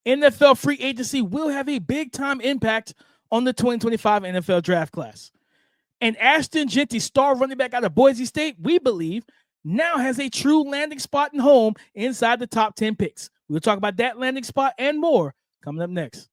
NFL free agency will have a big-time impact on the 2025 NFL draft class. And Ashton Jeanty, star running back out of Boise State, we believe, now has a true landing spot and home inside the top 10 picks. We'll talk about that landing spot and more coming up next.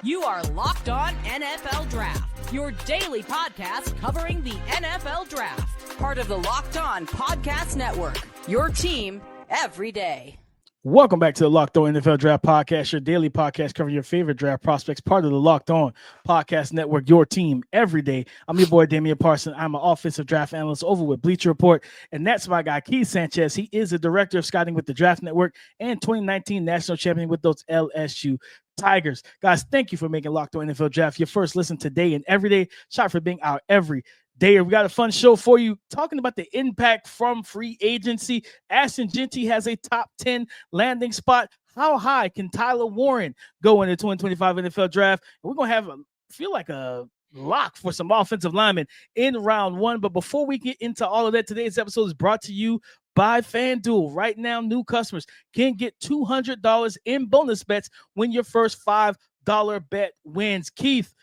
You are Locked On NFL Draft, your daily podcast covering the NFL Draft. Part of the Locked On Podcast Network, your team every day. Welcome back to the Locked On NFL Draft Podcast, your daily podcast covering your favorite draft prospects, part of the Locked On Podcast Network, your team every day. I'm your boy, Damian Parson. I'm an offensive draft analyst over with Bleacher Report, and that's my guy, Keith Sanchez. He is the director of scouting with the Draft Network and 2019 national champion with those LSU Tigers. Guys, thank you for making Locked On NFL Draft your first listen today and every day. Shout for being our every day. We got a fun show for you talking about the impact from free agency. Ashton Jeanty has a top 10 landing spot. How high can Tyler Warren go in the 2025 NFL draft? And we're going to have feel like a lock for some offensive linemen in round one. But before we get into all of that, today's episode is brought to you by FanDuel. Right now, new customers can get $200 in bonus bets when your first $5 bet wins. Keith,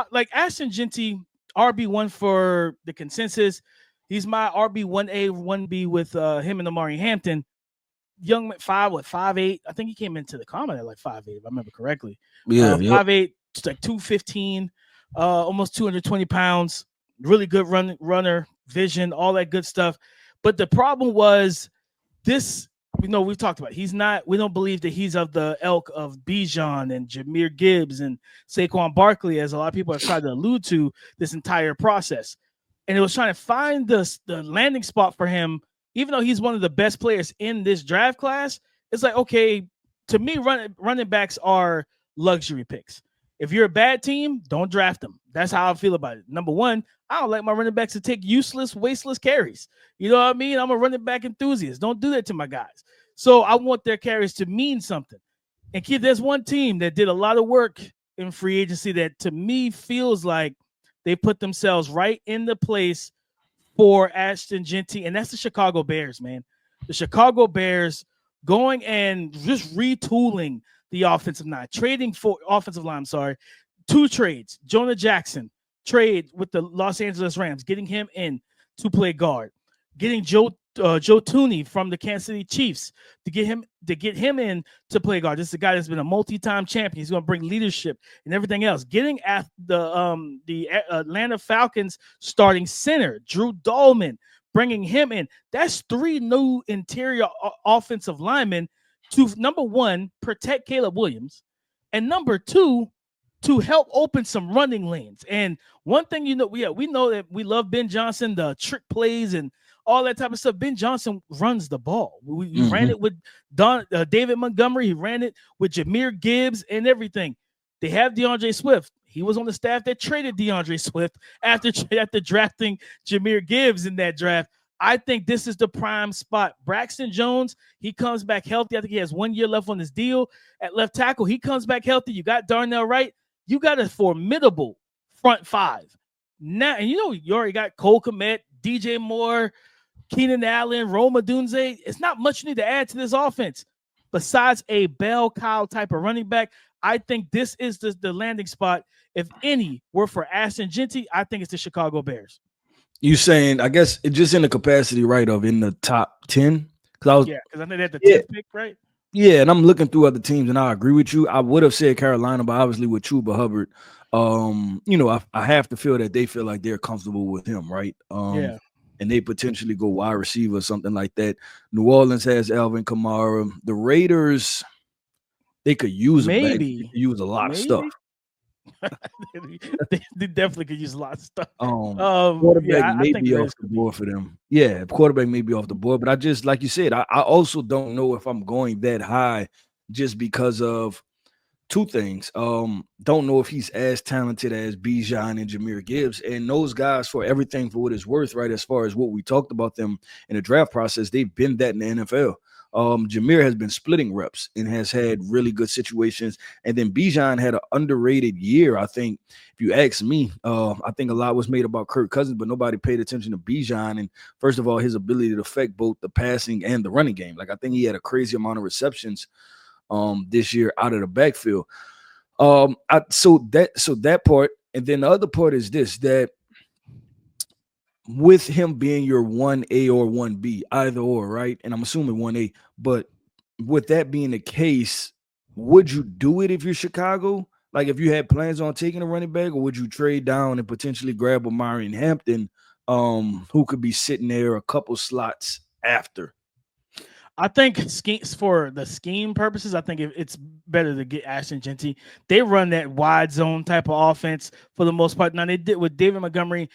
like Ashton Jeanty, RB1 for the consensus. He's my RB1A, 1B with him and Amari Hampton. Young 5'8". I think he came into the combine at like 5'8", if I remember correctly. 5'8", just like 215, almost 220 pounds. Really good runner, vision, all that good stuff. But the problem was this, we've talked about it. We don't believe that he's of the ilk of Bijan and Jahmyr Gibbs and Saquon Barkley, as a lot of people have tried to allude to this entire process. And it was trying to find the landing spot for him, even though he's one of the best players in this draft class. It's like, okay, to me, running backs are luxury picks. If you're a bad team, don't draft them. That's how I feel about it. Number one, I don't like my running backs to take useless, wasteless carries. You know what I mean? I'm a running back enthusiast. Don't do that to my guys. So I want their carries to mean something. And kid, there's one team that did a lot of work in free agency that to me feels like they put themselves right in the place for Ashton Jeanty, and that's the Chicago Bears, man. The Chicago Bears going and just retooling the offensive line, trading for offensive line. Two trades. Jonah Jackson trade with the Los Angeles Rams, getting him in to play guard, getting Joe Tooney from the Kansas City Chiefs to get him in to play guard. This is a guy that's been a multi-time champion. He's going to bring leadership and everything else. Getting at the Atlanta Falcons starting center, Drew Dahlman, bringing him in. That's three new interior offensive linemen to, number one, protect Caleb Williams, and number two, to help open some running lanes. And one thing, we know that we love Ben Johnson, the trick plays and all that type of stuff. Ben Johnson runs the ball. We ran it with David Montgomery. He ran it with Jahmyr Gibbs and everything. They have DeAndre Swift. He was on the staff that traded DeAndre Swift after drafting Jahmyr Gibbs in that draft. I think this is the prime spot. Braxton Jones, he comes back healthy. I think he has 1 year left on his deal at left tackle. He comes back healthy. You got Darnell Wright. You got a formidable front five. Now, and you already got Cole Kmet, DJ Moore, Keenan Allen, Roma Dunze. It's not much you need to add to this offense. Besides a bell cow type of running back, I think this is the landing spot. If any were for Ashton Jeanty, I think it's the Chicago Bears. You saying, I guess, it's just in the capacity, right, of in the top 10? Because I think they had the 10th pick, right? Yeah, and I'm looking through other teams, and I agree with you. I would have said Carolina, but obviously with Chuba Hubbard, I have to feel that they feel like they're comfortable with him, right? And they potentially go wide receiver or something like that. New Orleans has Alvin Kamara. The Raiders, they could use use a lot of stuff. they definitely could use a lot of stuff. Quarterback may be off the board for them. Yeah, quarterback may be off the board, but I just, like you said, I also don't know if I'm going that high just because of two things. Don't know if he's as talented as Bijan and Jahmyr Gibbs, and those guys, for everything for what it's worth, right, as far as what we talked about them in the draft process, they've been that in the NFL. Jameer has been splitting reps and has had really good situations. And then Bijan had an underrated year. I think if you ask me, I think a lot was made about Kirk Cousins, but nobody paid attention to Bijan. And first of all, his ability to affect both the passing and the running game. Like I think he had a crazy amount of receptions this year out of the backfield. So that part, and then the other part is this, that with him being your 1A or 1B, either or, right? And I'm assuming 1A, but with that being the case, would you do it if you're Chicago? Like if you had plans on taking a running back, or would you trade down and potentially grab a Marion Hampton, who could be sitting there a couple slots after? I think for the scheme purposes, I think it's better to get Ashton Jeanty. They run that wide zone type of offense for the most part. Now they did with David Montgomery.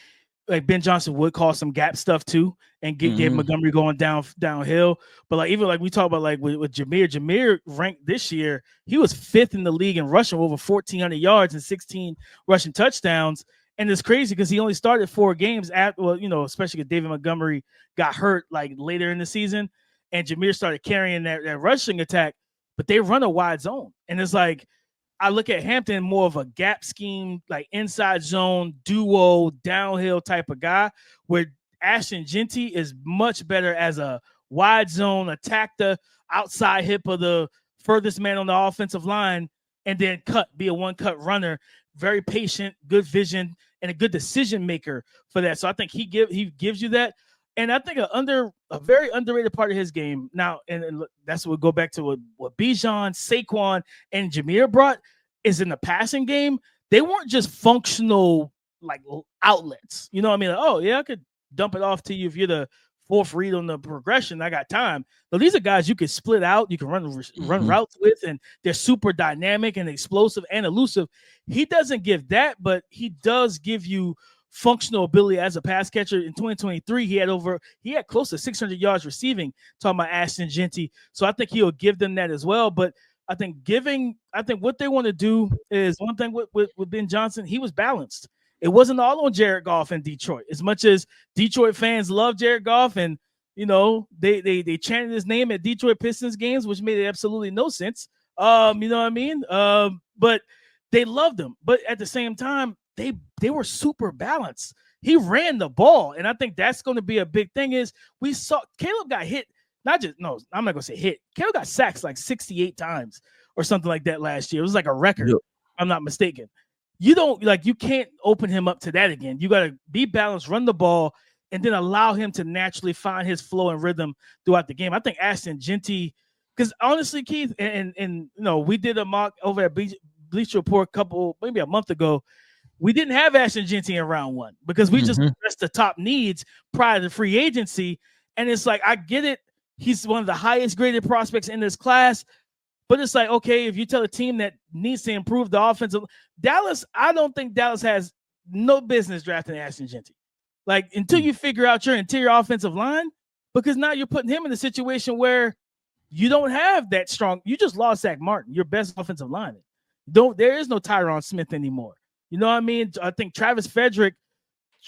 Like Ben Johnson would call some gap stuff too, and get David Montgomery going downhill. But like even like we talk about like with Jameer ranked this year, he was 5th in the league in rushing, over 1,400 yards and 16 rushing touchdowns. And it's crazy because he only started 4 games especially because David Montgomery got hurt like later in the season, and Jameer started carrying that rushing attack. But they run a wide zone, and it's like, I look at Hampton more of a gap scheme, like inside zone, duo, downhill type of guy, where Ashton Jeanty is much better as a wide zone, attack the outside hip of the furthest man on the offensive line, and then be a one-cut runner, very patient, good vision, and a good decision maker for that. So I think he gives you that. And I think a very underrated part of his game now, and that's what we'll go back to what Bijan, Saquon, and Jameer brought, is in the passing game. They weren't just functional like outlets. You know what I mean? Like, oh yeah, I could dump it off to you if you're the 4th read on the progression. I got time. So these are guys you can split out, you can run routes with, and they're super dynamic and explosive and elusive. He doesn't give that, but he does give you functional ability as a pass catcher. In 2023, he had close to 600 yards receiving, talking about Ashton Jeanty. So I think he'll give them that as well. But I think what they want to do is one thing with Ben Johnson, he was balanced. It wasn't all on Jared Goff in Detroit. As much as Detroit fans love Jared Goff, and they chanted his name at Detroit Pistons games, which made absolutely no sense. You know what I mean? But they loved him. But at the same time, they were super balanced. He ran the ball, and I think that's going to be a big thing. Is we saw Caleb got hit. I'm not going to say hit. Caleb got sacked like 68 times or something like that last year. It was like a record, if I'm not mistaken. You can't open him up to that again. You got to be balanced, run the ball, and then allow him to naturally find his flow and rhythm throughout the game. I think Ashton Jeanty, because honestly, Keith, and we did a mock over at Bleacher Report maybe a month ago. We didn't have Ashton Jeanty in round 1 because we just addressed the top needs prior to free agency. And it's like, I get it. He's one of the highest graded prospects in this class. But it's like, okay, if you tell a team that needs to improve the offensive Dallas, I don't think Dallas has no business drafting Ashton Jeanty. Like, until you figure out your interior offensive line, because now you're putting him in a situation where you don't have that strong. You just lost Zach Martin, your best offensive lineman. There is no Tyron Smith anymore. You know what I mean? I think Travis Frederick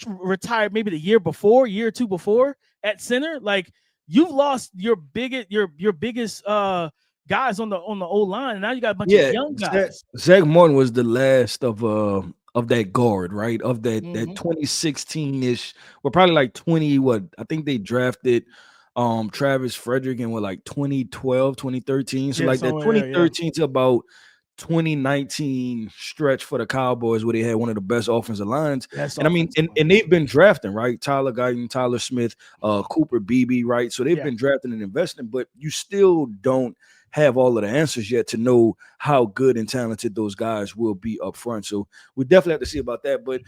retired maybe the year or 2 before at center. Like, you've lost your biggest guys on the O-line, and now you got a bunch of young guys. Zach Martin was the last of that guard, right? Of that 2016-ish, well, probably like 20. I think they drafted Travis Frederick in 2012, 2013. So that 2013 to about 2019 stretch for the Cowboys, where they had one of the best offensive lines. And they've been drafting, right? Tyler Guyton, Tyler Smith, Cooper Beebe, right? So they've been drafting and investing, but you still don't have all of the answers yet to know how good and talented those guys will be up front. So we definitely have to see about that. But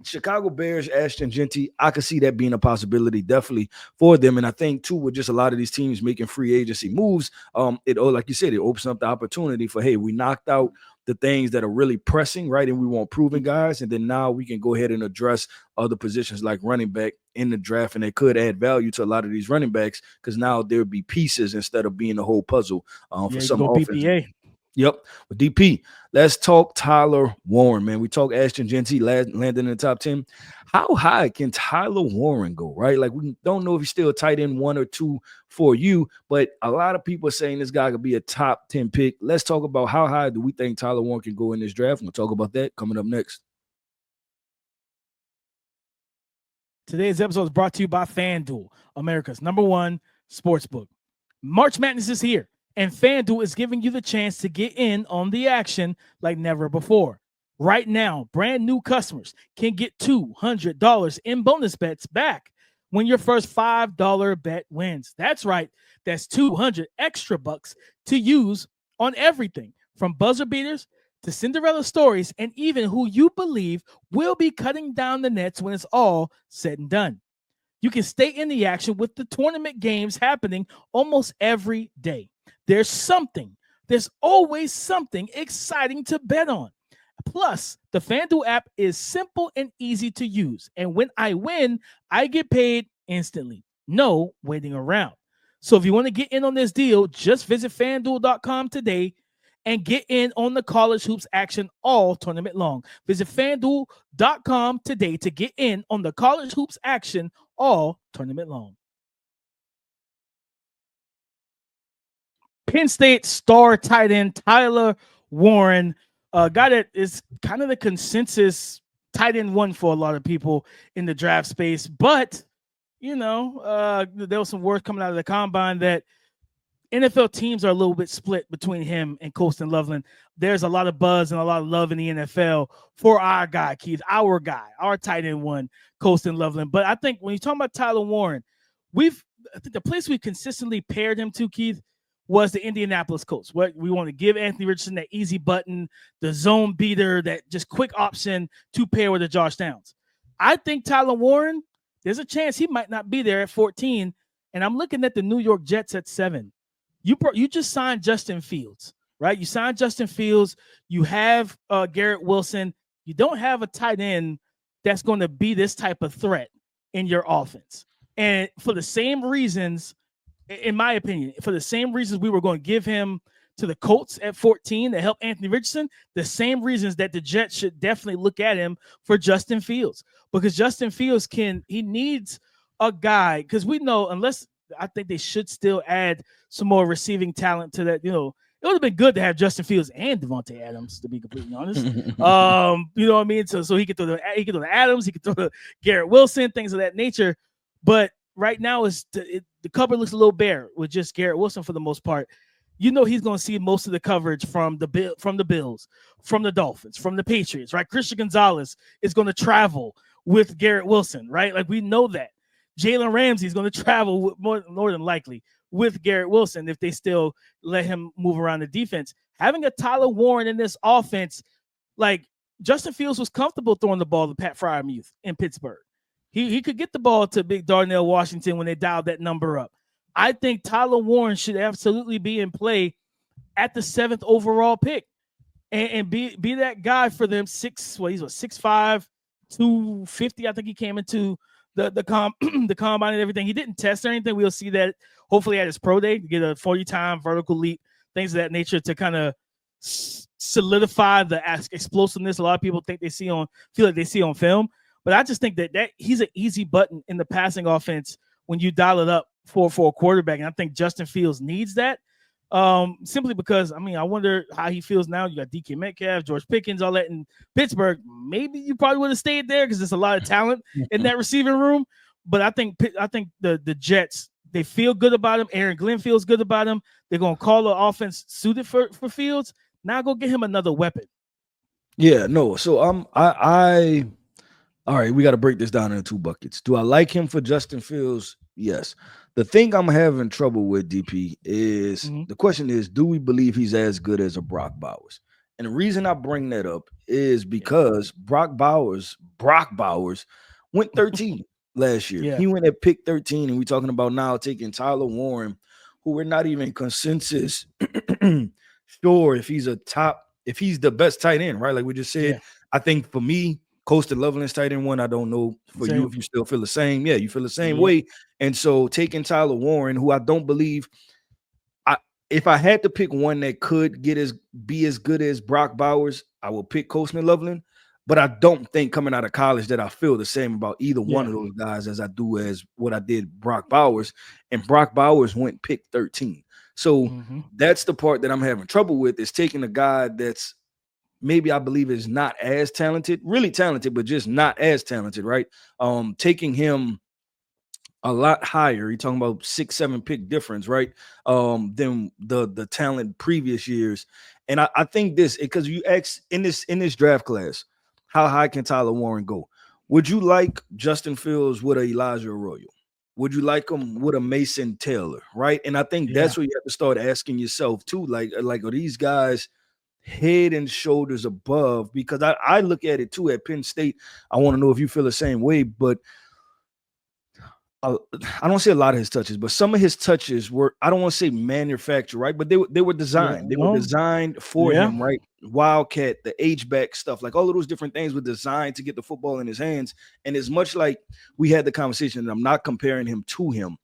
Chicago Bears, Ashton Jeanty, I could see that being a possibility definitely for them. And I think too, with just a lot of these teams making free agency moves, like you said, it opens up the opportunity for, hey, we knocked out the things that are really pressing, right? And we want proven guys. And then now we can go ahead and address other positions like running back in the draft. And it could add value to a lot of these running backs, because now there would be pieces instead of being the whole puzzle for some offense. PPA. Yep. With DP, let's talk Tyler Warren, man. We talk Ashton Jeanty landing in the top 10. How high can Tyler Warren go, right? Like, we don't know if he's still tight end 1 or 2 for you, but a lot of people are saying this guy could be a top 10 pick. Let's talk about how high do we think Tyler Warren can go in this draft. We'll talk about that coming up next. Today's episode is brought to you by FanDuel, America's #1 sportsbook. March Madness is here, and FanDuel is giving you the chance to get in on the action like never before. Right now, brand new customers can get $200 in bonus bets back when your first $5 bet wins. That's right. That's 200 extra bucks to use on everything from buzzer beaters to Cinderella stories, and even who you believe will be cutting down the nets when it's all said and done. You can stay in the action with the tournament games happening almost every day. There's always something exciting to bet on. Plus, the FanDuel app is simple and easy to use. And when I win, I get paid instantly. No waiting around. So if you want to get in on this deal, just visit FanDuel.com today and get in on the college hoops action all tournament long. Visit FanDuel.com today to get in on the college hoops action all tournament long. Penn State star tight end Tyler Warren, guy that is kind of the consensus tight end 1 for a lot of people in the draft space. But, there was some word coming out of the combine that NFL teams are a little bit split between him and Colston Loveland. There's a lot of buzz and a lot of love in the NFL for our guy, Keith, our tight end 1, Colston Loveland. But I think when you're talking about Tyler Warren, I think the place we consistently paired him to, Keith, was the Indianapolis Colts. What we want to give Anthony Richardson that easy button, the zone beater, that just quick option to pair with the Josh Downs. I think Tyler Warren, there's a chance he might not be there at 14, and I'm looking at the New York Jets at 7. You just signed Justin Fields, right? You signed Justin Fields. You have Garrett Wilson. You don't have a tight end that's going to be this type of threat in your offense. And for the same reasons, in my opinion, for the same reasons we were going to give him to the Colts at 14 to help Anthony Richardson, the same reasons that the Jets should definitely look at him for Justin Fields. Because Justin Fields he needs a guy, because we know, I think they should still add some more receiving talent to that. It would have been good to have Justin Fields and Devontae Adams, to be completely honest. You know what I mean? So he could throw the Adams, he could throw the Garrett Wilson, things of that nature. But right now the cupboard looks a little bare with just Garrett Wilson for the most part. He's going to see most of the coverage from the Bills, from the Dolphins, from the Patriots, right? Christian Gonzalez is going to travel with Garrett Wilson, right? Like, we know that. Jalen Ramsey is going to travel more than likely with Garrett Wilson if they still let him move around the defense. Having a Tyler Warren in this offense, like, Justin Fields was comfortable throwing the ball to Pat Fryermuth in Pittsburgh. He could get the ball to Big Darnell Washington when they dialed that number up. I think Tyler Warren should absolutely be in play at the 7th overall pick and be that guy for them. He's 6'5", 250. I think he came into the combine and everything. He didn't test or anything. We'll see that hopefully at his pro day to get a 40-time vertical leap, things of that nature to kind of solidify the explosiveness a lot of people feel like they see on film. But I just think that he's an easy button in the passing offense when you dial it up for a quarterback. And I think Justin Fields needs that simply because, I wonder how he feels now. You got DK Metcalf, George Pickens, all that in Pittsburgh. Maybe you probably would have stayed there because there's a lot of talent in that receiving room. But I think the Jets, they feel good about him. Aaron Glenn feels good about him. They're going to call the offense suited for Fields. Now go get him another weapon. Yeah, no. So all right, we got to break this down into 2 buckets. Do I like him for Justin Fields? Yes. The thing I'm having trouble with, DP, is the question is, do we believe he's as good as a Brock Bowers? And the reason I bring that up is because Brock Bowers went 13 last year. Yeah. He went at pick 13, and we're talking about now taking Tyler Warren, who we're not even consensus sure if he's the best tight end, right? Like we just said. Yeah. I think for me, Colston Loveland's tight end 1. I don't know for you if you still feel the same. Yeah, you feel the same way. And so taking Tyler Warren, who I don't believe, if I had to pick one that could be as good as Brock Bowers, I would pick Coaston Loveland. But I don't think coming out of college that I feel the same about either one of those guys as I do as what I did Brock Bowers. And Brock Bowers went pick 13. So that's the part that I'm having trouble with, is taking a guy that's maybe I believe is not as talented, really talented, but just not as talented, right? Taking him a lot higher. You're talking about 6-7 pick difference, right? Than the talent previous years. And I think this, because you asked in this draft class, how high can Tyler Warren go? Would you like Justin Fields with a Elijah Arroyo? Would you like him with a Mason Taylor, right? And I think that's where you have to start asking yourself too, like are these guys head and shoulders above? Because I look at it too at Penn State. I want to know if you feel the same way, but I don't say a lot of his touches, but some of his touches were, I don't want to say manufactured, right? But they were designed. They were designed for him, right? Wildcat, the H-back stuff, like all of those different things were designed to get the football in his hands. And as much like we had the conversation, and I'm not comparing him to him,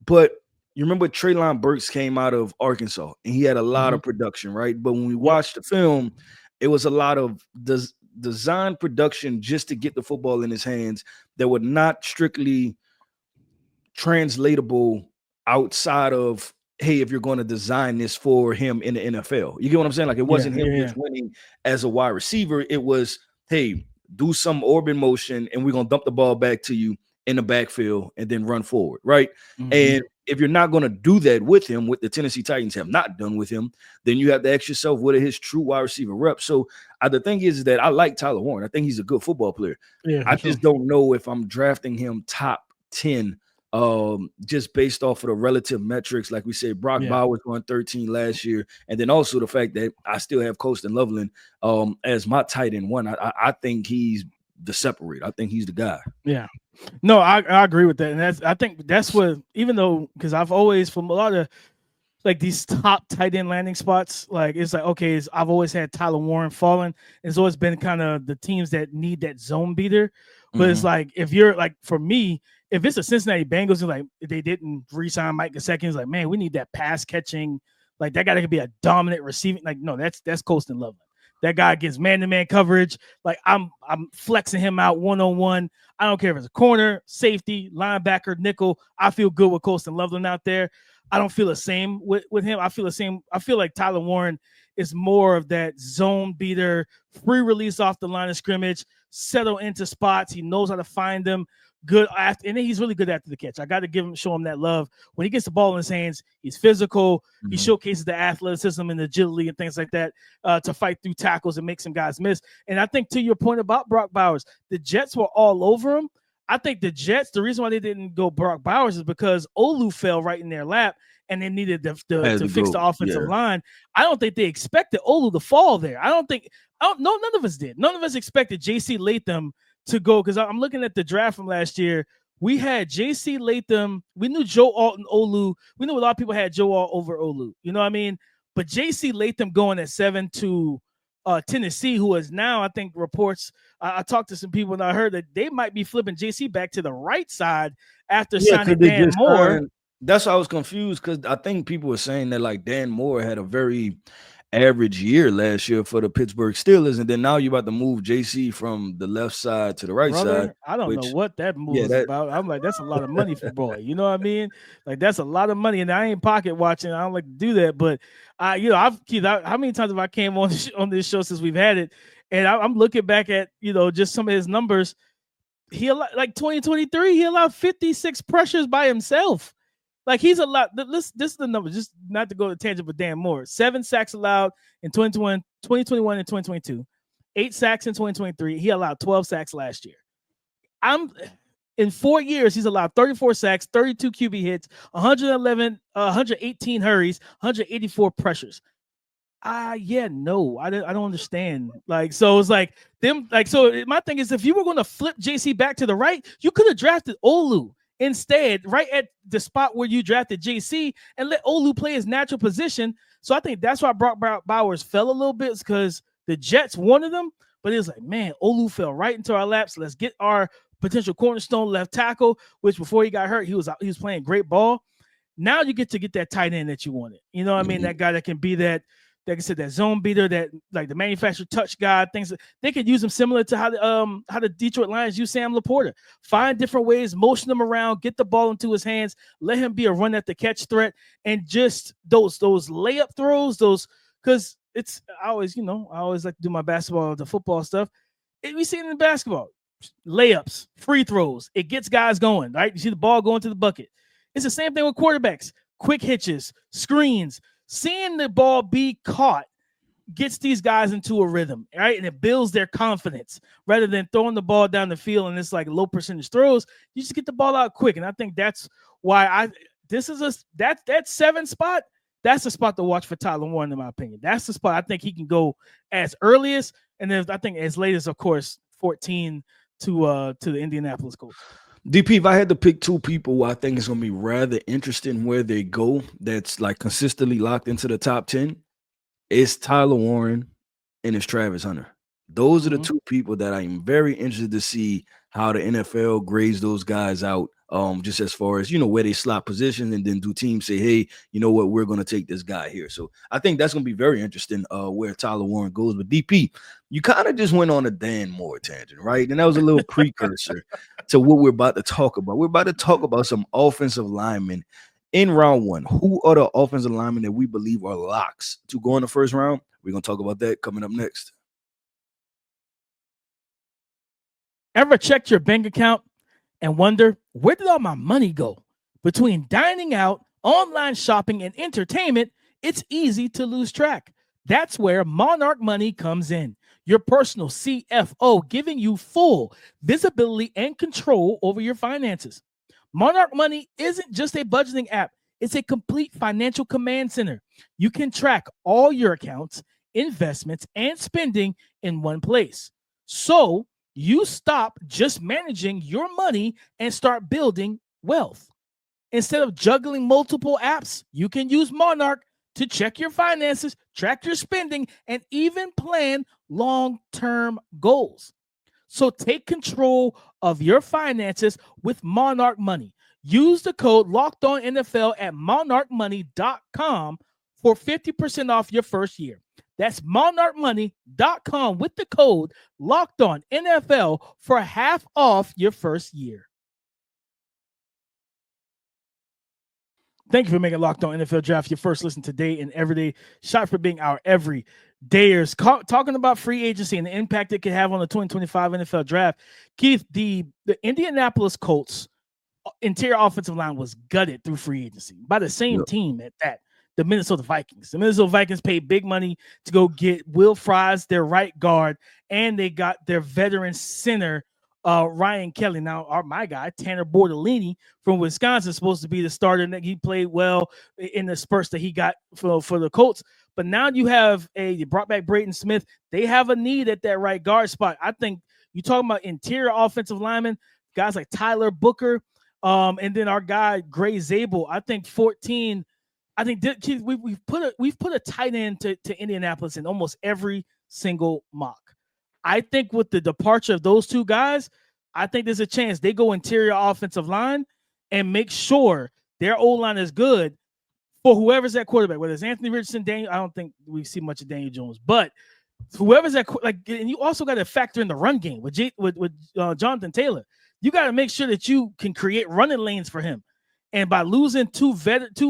but you remember Treylon Burks came out of Arkansas and he had a lot of production, right? But when we watched the film, it was a lot of design production just to get the football in his hands that were not strictly translatable outside of, hey, if you're going to design this for him in the NFL. You get what I'm saying? Like it wasn't him just winning as a wide receiver. It was, hey, do some orbit motion and we're going to dump the ball back to you in the backfield and then run forward, right? And if you're not going to do that with him, what the Tennessee Titans have not done with him, then you have to ask yourself, what are his true wide receiver reps? So the thing is that I like Tyler Warren. I think he's a good football player. I just don't know if I'm drafting him top 10 just based off of the relative metrics. Like we said, Brock Bowers won 13 last year, and then also the fact that I still have Coaston Loveland as my tight end one. I think he's the separator. I think he's the guy. Yeah. No, I agree with that. And I think that's what, even though, because I've always, from a lot of like these top tight end landing spots, like it's like, okay, I've always had Tyler Warren falling. It's always been kind of the teams that need that zone beater. But it's like, if you're like, for me, if it's a Cincinnati Bengals and like they didn't re-sign Mike Gesicki, it's like, man, we need that pass catching, like that guy that could be a dominant receiving. Like, no, that's Coaston Loveland. That guy gets man-to-man coverage. Like I'm flexing him out one-on-one. I don't care if it's a corner, safety, linebacker, nickel. I feel good with Coaston Loveland out there. I don't feel the same with him. I feel the same. I feel like Tyler Warren is more of that zone beater, free release off the line of scrimmage, settle into spots. He knows how to find them. Good after, and then he's really good after the catch. I got to show him that love. When he gets the ball in his hands, he's physical. He showcases the athleticism and agility and things like that to fight through tackles and make some guys miss. And I think to your point about Brock Bowers, the Jets were all over him. I think the Jets, the reason why they didn't go Brock Bowers is because Olu fell right in their lap and they needed to fix the offensive line. I don't think they expected Olu to fall there. None of us did. None of us expected J.C. Latham to go, because I'm looking at the draft from last year. We had J.C. Latham. We knew Joe Alton, Olu. We knew a lot of people had Joe Alt over Olu. You know what I mean? But J.C. Latham going at 7 to Tennessee, who is now, I think, reports. I talked to some people and I heard that they might be flipping J.C. back to the right side after signing Dan Moore. That's why I was confused, because I think people were saying that like Dan Moore had a very average year last year for the Pittsburgh Steelers, and then now you're about to move JC from the left side to the right side. I don't know what that move is about. I'm like, that's a lot of money for boy. You know what I mean? Like, that's a lot of money, and I ain't pocket watching. I don't like to do that, but how many times have I came on this show since we've had it, and I'm looking back at just some of his numbers. He allowed, like 2023, he allowed 56 pressures by himself. Like, he's a lot. This is the number, just not to go to tangent, but Dan Moore. 7 sacks allowed in 2021 and 2022. 8 sacks in 2023. He allowed 12 sacks last year. In 4 years, he's allowed 34 sacks, 32 QB hits, 118 hurries, 184 pressures. I don't understand. Like, so it's like them. Like, so my thing is, if you were going to flip JC back to the right, you could have drafted Olu instead, right at the spot where you drafted JC, and let Olu play his natural position. So I think that's why Brock Bowers fell a little bit, because the Jets wanted him, but it was like, man, Olu fell right into our laps. Let's get our potential cornerstone left tackle, which before he got hurt, he was playing great ball. Now you get to get that tight end that you wanted. You know what I mean? That guy that can be that, like I said, that zone beater, that like the manufacturer touch guy, things they could use him similar to how the Detroit Lions use Sam Laporta. Find different ways, motion him around, get the ball into his hands, let him be a run at the catch threat, and just those layup throws, because I always like to do my basketball, the football stuff. We see it in basketball. Layups, free throws, it gets guys going, right? You see the ball going to the bucket. It's the same thing with quarterbacks. Quick hitches, screens, seeing the ball be caught gets these guys into a rhythm, right? And it builds their confidence rather than throwing the ball down the field and it's like low percentage throws. You just get the ball out quick. And I think that's why that 7 spot, that's the spot to watch for Tyler Warren, in my opinion. That's the spot I think he can go as early as, and then I think as late as, of course, 14 to the Indianapolis Colts. DP, if I had to pick 2 people who I think is going to be rather interesting where they go, that's like consistently locked into the top 10, it's Tyler Warren and it's Travis Hunter. Those are the 2 people that I'm very interested to see how the NFL grades those guys out, just as far as, where they slot position, and then do teams say, hey, you know what, we're going to take this guy here. So I think that's going to be very interesting where Tyler Warren goes. But DP, you kind of just went on a Dan Moore tangent, right? And that was a little precursor to what we're about to talk about. We're about to talk about some offensive linemen in round 1. Who are the offensive linemen that we believe are locks to go in the first round? We're going to talk about that coming up next. Ever checked your bank account and wonder, where did all my money go? Between dining out, online shopping, and entertainment, it's easy to lose track. That's where Monarch Money comes in. Your personal CFO, giving you full visibility and control over your finances. Monarch Money isn't just a budgeting app. It's a complete financial command center. You can track all your accounts, investments, and spending in one place. So you stop just managing your money and start building wealth. Instead of juggling multiple apps, you can use Monarch to check your finances, track your spending, and even plan long-term goals. So take control of your finances with Monarch Money. Use the code LOCKEDONNFL at monarchmoney.com for 50% off your first year. That's monarchmoney.com with the code LOCKEDONNFL for half off your first year. Thank you for making Locked On NFL Draft your first listen today and every day. Shout for being our everydayers. Talking about free agency and the impact it could have on the 2025 NFL Draft. Keith, the Indianapolis Colts interior offensive line was gutted through free agency by the same team at that. The Minnesota Vikings. The Minnesota Vikings paid big money to go get Will Fries, their right guard, and they got their veteran center, Ryan Kelly. Now, my guy, Tanner Bortolini from Wisconsin, is supposed to be the starter. And he played well in the spurts that he got for the Colts. But now you brought back Braden Smith. They have a need at that right guard spot. I think you're talking about interior offensive linemen, guys like Tyler Booker, and then our guy, Gray Zabel. I think 14. I think we've put a tight end to Indianapolis in almost every single mock. I think with the departure of those 2 guys, I think there's a chance they go interior offensive line and make sure their O-line is good for whoever's at quarterback, whether it's Anthony Richardson, Daniel. I don't think we see much of Daniel Jones, but whoever's at and you also got to factor in the run game with Jonathan Taylor. You got to make sure that you can create running lanes for him. And by losing 2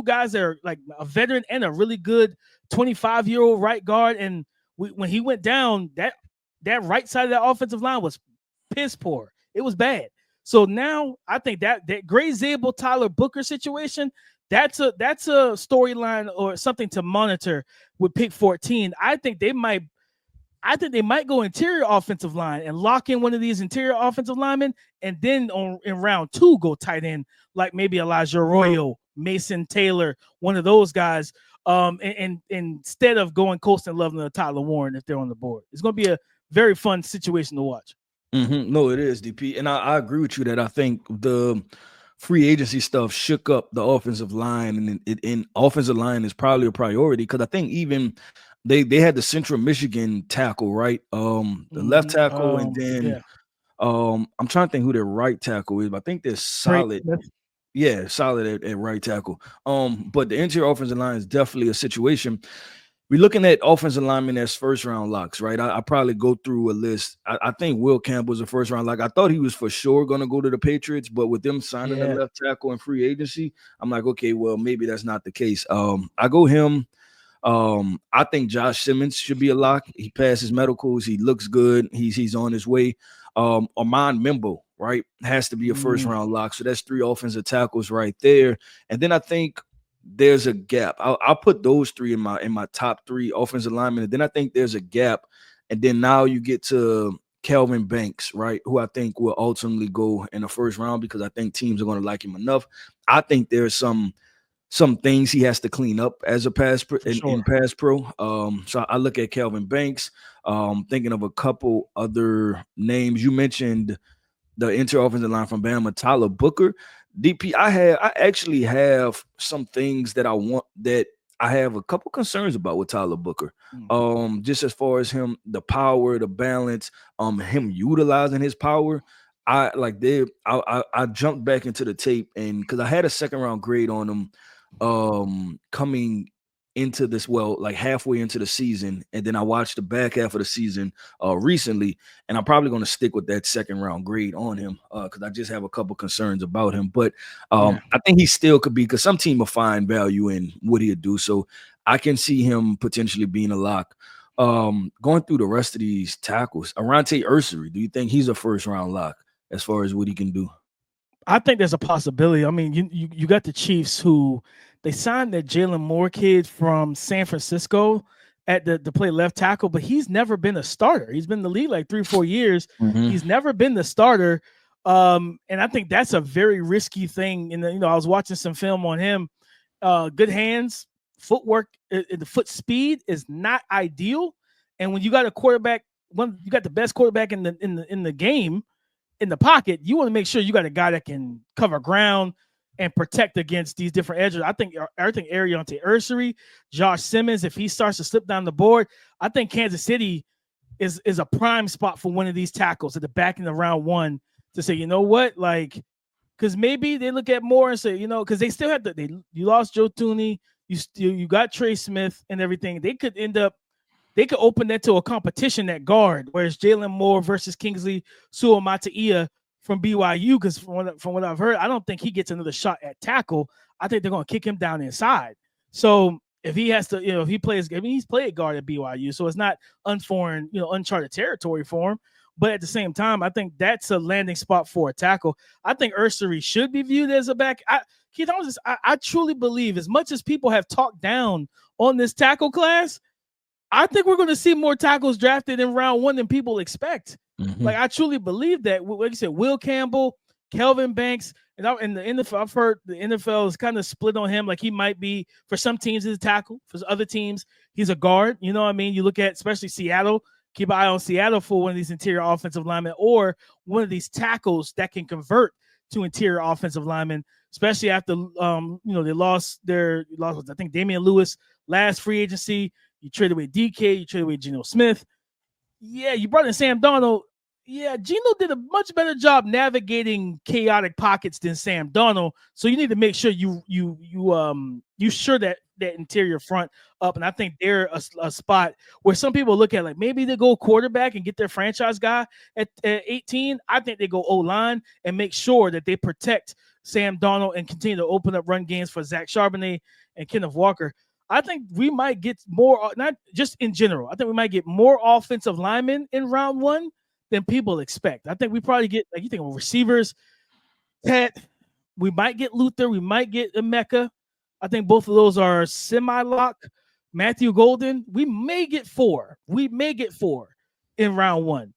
guys that are like a veteran and a really good 25-year-old right guard, and when he went down, that right side of that offensive line was piss poor. It was bad. So now I think that Gray Zabel, Tyler Booker situation, that's a storyline or something to monitor with pick 14. I think they might go interior offensive line and lock in one of these interior offensive linemen, and then in round 2 go tight end like maybe Elijah Arroyo, Mason Taylor, one of those guys. And instead of going Colston Loveland or Tyler Warren if they're on the board, it's going to be a very fun situation to watch. No, it is, DP, and I agree with you that I think the free agency stuff shook up the offensive line, and offensive line is probably a priority because I think even they had the Central Michigan tackle, right? The left tackle, and then I'm trying to think who their right tackle is, but I think they're solid. Yeah, solid at right tackle. But the interior offensive line is definitely a situation. We're looking at offensive linemen as first round locks, right? I probably go through a list. I think Will Campbell's a first round lock. I thought he was for sure going to go to the Patriots, but with them signing a left tackle in free agency, I'm like, okay, well, maybe that's not the case. I go him. I think Josh Simmons should be a lock. He passes medicals. He looks good. He's on his way. Armand Mimbo, right, has to be a first round lock. So that's 3 offensive tackles right there. And then I think there's a gap. I'll put those 3 in my top 3 offensive linemen. And then I think there's a gap. And then now you get to Kelvin Banks, right, who I think will ultimately go in the first round because I think teams are going to like him enough. I think there's some things he has to clean up as a pass pro, in pass pro. So I look at Kelvin Banks, thinking of a couple other names. You mentioned the interior offensive line from Bama, Tyler Booker. DP, I actually have some things that I have a couple concerns about with Tyler Booker. Just as far as him, the power, the balance, him utilizing his power. I jumped back into the tape, and because I had a second round grade on him coming into this, like halfway into the season, and then I watched the back half of the season recently, and I'm probably going to stick with that second round grade on him because I just have a couple concerns about him. But I think he still could be, because some team will find value in what he'll do, so I can see him potentially being a lock. Going through the rest of these tackles, Arante Ursary, do you think he's a first round lock as far as what he can do? I think there's a possibility. I mean, you got the Chiefs, who they signed that Jalen Moore kid from San Francisco to play left tackle, but he's never been a starter. He's been in the league like 3-4 years. He's never been the starter. And I think that's a very risky thing. And I was watching some film on him. Good hands, footwork, the foot speed is not ideal. And when you got a quarterback, you got the best quarterback in the game in the pocket, you want to make sure you got a guy that can cover ground and protect against these different edges. I think Arante Ursary, Josh Simmons, if he starts to slip down the board, I think Kansas City is a prime spot for one of these tackles at the back in the round 1 to say, you know what, like, because maybe they look at Moore and say, because they still have you lost Joe Thuney, you got Trey Smith and everything. They could open that to a competition at guard, whereas Jalen Moore versus Kingsley Suamataia from BYU, because from what I've heard, I don't think he gets another shot at tackle. I think they're going to kick him down inside. So if he has to, if he plays, he's played guard at BYU, so it's not uncharted territory for him. But at the same time, I think that's a landing spot for a tackle. I think Ursary should be viewed as a back. Keith, I truly believe, as much as people have talked down on this tackle class, I think we're going to see more tackles drafted in round 1 than people expect. Like, I truly believe that. Like you said, Will Campbell, Kelvin Banks, and in the NFL, I've heard the NFL is kind of split on him. Like, he might be, for some teams, he's a tackle. For other teams, he's a guard. You know what I mean? You look at, especially Seattle, keep an eye on Seattle for one of these interior offensive linemen or one of these tackles that can convert to interior offensive linemen, especially after, they lost, I think, Damian Lewis last free agency. You traded away DK, you traded away Geno Smith. Yeah, you brought in Sam Darnold. Yeah, Geno did a much better job navigating chaotic pockets than Sam Darnold. So you need to make sure you sure that interior front up. And I think they're a spot where some people look at, like, maybe they go quarterback and get their franchise guy at 18. I think they go O-line and make sure that they protect Sam Darnold and continue to open up run games for Zach Charbonnet and Kenneth Walker. I think we might get more, not just in general, I think we might get more offensive linemen in round 1 than people expect. I think we probably get, like, you think of receivers, we might get Luther, we might get Emeka. I think both of those are semi-lock. Matthew Golden, we may get 4. We may get 4 in round 1.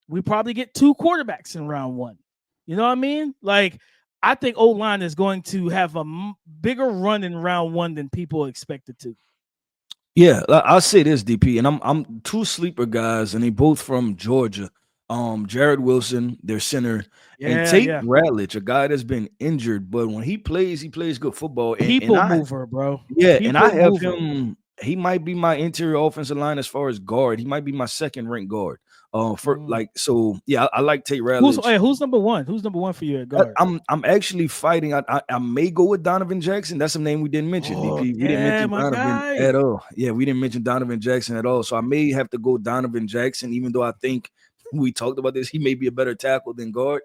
We probably get 2 quarterbacks in round 1. You know what I mean? Like, I think O-line is going to have a bigger run in round 1 than people expected to. Yeah, I'll say this, DP, and I'm 2 sleeper guys, and they both from Georgia. Jared Wilson, their center, and Tate Ratledge, a guy that's been injured, but when he plays good football. Mover, bro. Yeah, and I have him. He might be my interior offensive line as far as guard. He might be my second ranked guard. I like Tate Ratledge. Who's number one? Who's number one for you at guard? I'm actually fighting. I may go with Donovan Jackson. That's a name we didn't mention. DP. We didn't mention Donovan at all. Yeah, we didn't mention Donovan Jackson at all. So I may have to go Donovan Jackson, even though I think we talked about this. He may be a better tackle than guard.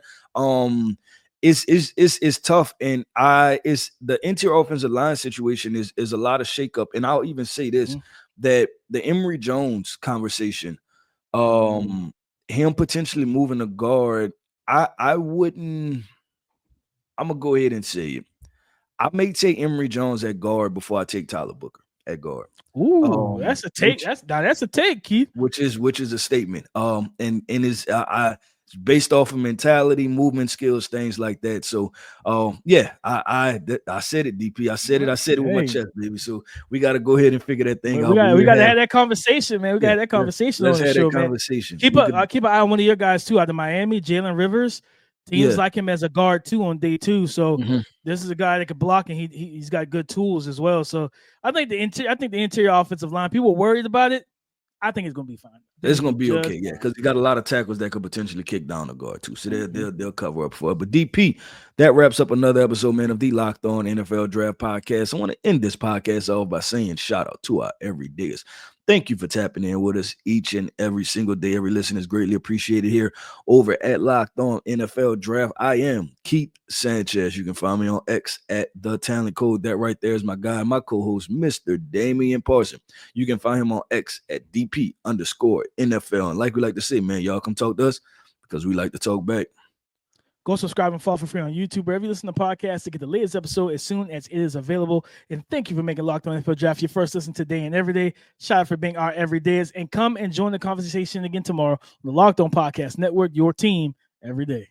It's tough, and it's the interior offensive line situation is a lot of shakeup. And I'll even say this, that the Emory Jones conversation, him potentially moving to guard, I wouldn't. I'm gonna go ahead and say it. I may take Emory Jones at guard before I take Tyler Booker at guard. Ooh, that's a take. That's a take, Keith. Which is a statement. And is it's based off of mentality, movement skills, things like that. So, I said it, DP. I said it with my chest, baby. So we got to go ahead and figure that thing out. We got to have that conversation, man. We got to have that conversation on the show, man. Keep an eye on one of your guys too out of Miami, Jalen Rivers. Teams like him as a guard too on day 2. So this is a guy that can block, and he's got good tools as well. So I think the interior offensive line, people are worried about it. I think it's gonna be fine. It's gonna be okay, yeah, because you got a lot of tackles that could potentially kick down the guard too. So they'll cover up for it. But DP, that wraps up another episode, man, of the Locked On NFL Draft Podcast. I want to end this podcast off by saying shout out to our everydayers. Thank you for tapping in with us each and every single day. Every listen is greatly appreciated here over at Locked On NFL Draft. I am Keith Sanchez. You can find me on X at The Talent Code. That right there is my guy, my co-host, Mr. Damian Parson. You can find him on X at DP_NFL. And like we like to say, man, y'all come talk to us because we like to talk back. Go subscribe and follow for free on YouTube, wherever you listen to podcasts, to get the latest episode as soon as it is available. And thank you for making Locked On NFL Draft your first listen today and every day. Shout out for being our everydayers. And come and join the conversation again tomorrow on the Locked On Podcast Network, your team every day.